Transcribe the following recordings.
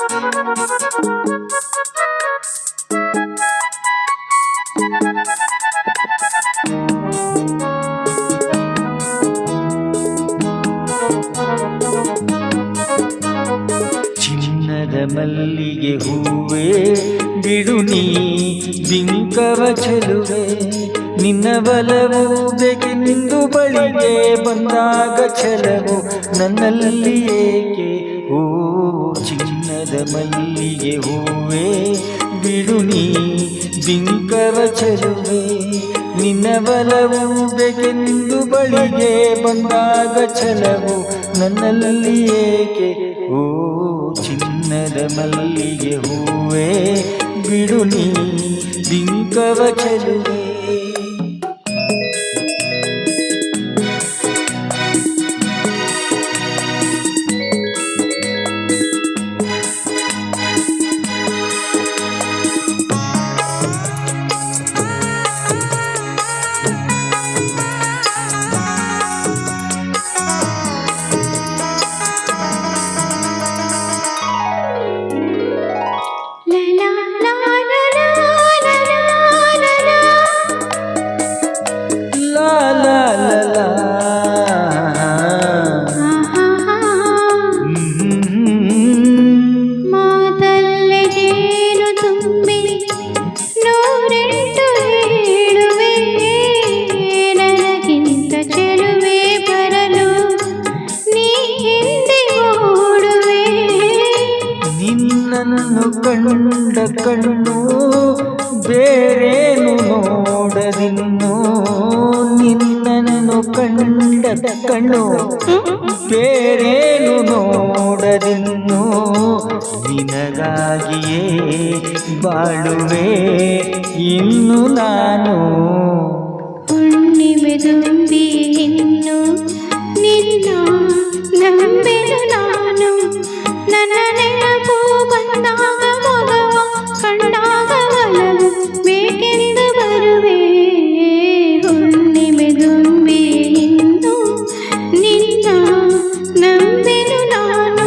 ಚಿನ್ನದ ಮಲ್ಲಿಗೆ ಹೂವೇ ಬಿಡು ನೀ ಬಿಂಕವ ಚೆಲುವೆ, ನಿನ್ನ ಬಲವು ಬೇಕೆಂದು ಬಳಿಗೆ ಬಂದಾಗ ಛಲವು ನನ್ನಲ್ಲಿ ಏಕೆ? ಓ ಚಿನ್ನದ ಮಲ್ಲಿಗೆ ಹೂವೇ ಬಿಡು ನೀ ಬಿಂಕವ ಚೆಲುವೆ, ನಿನ್ನ ಬಲವು ಬೇಕೆಂದು ಬಳಿಗೆ ಬಂದಾಗ ಛಲವು ನನ್ನಲ್ಲಿ ಏಕೆ? ಓ ಚಿನ್ನದ ಮಲ್ಲಿಗೆ ಹೂವೇ ಬಿಡು ನೀ ಬಿಂಕವ ಚೆಲುವೆ. ಕಂಡ ಕಣ್ಣು ಬೇರೇನು ನೋಡದಿನ್ನು, ನಿನ್ನನ್ನು ಕಂಡ ಕಣ್ಣು ಬೇರೇನು ನೋಡದಿನ್ನು, ನಿನಗಾಗಿಯೇ ಬಾಳುವೆ ಇನ್ನು ನಾನು. ಹುಣ್ಣಿಮೆ ತುಂಬಿ ಇನ್ನು ನಿನ್ನ ನಂಬೆನು ನಾನು, ನನ್ನ ನೆನಪು ಬಂದಾಗ ಮಗವ ಕಂಡಾಗ ಒಲವು ಬೇಕೆಂದು ಬರುವೆ. ಹುಣ್ಣಿಮೆ ತುಂಬಿ ಇನ್ನು ನಿನ್ನ ನಂಬೆನು ನಾನು.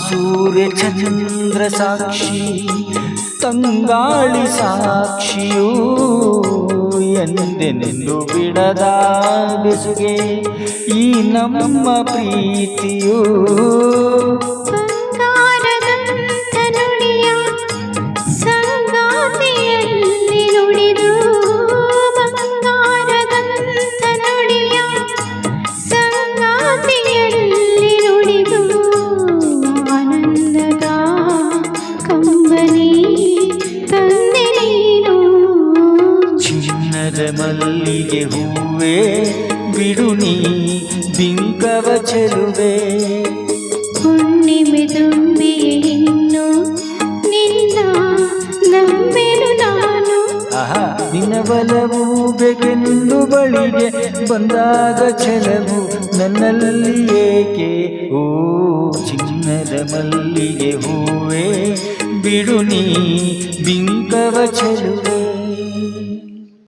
ಸೂರ್ಯ ಚಂದ್ರ ಸಾಕ್ಷಿ ತಂಗಾಳಿ ಸಾಕ್ಷಿಯೂ, ಎಂದೆಂದು ಬಿಡದ ಬೆಸುಗೆ ಈ ನಮ್ಮ ಪ್ರೀತಿಯೂ. ಮಲ್ಲಿಗೆ ಹೂವೇ ಬಿಡು ನೀ ಬಿಂಕವ ಚೆಲುವೆ, ಹುಣ್ಣಿಮೆ ತುಂಬಿ ಇನ್ನು ನಿನ್ನ ನಂಬೆನು ನಾನು. ನಿನ್ನ ಬಲವು ಬೇಕೆಂದು ಬಳಿಗೆ ಬಂದಾಗ ಛಲವು ನನ್ನಲ್ಲಿ ಏಕೆ? ಓ ಚಿನ್ನದ ಮಲ್ಲಿಗೆ ಹೂವೇ ಬಿಡು ನೀ ಬಿಂಕವ ಚೆಲುವೆ.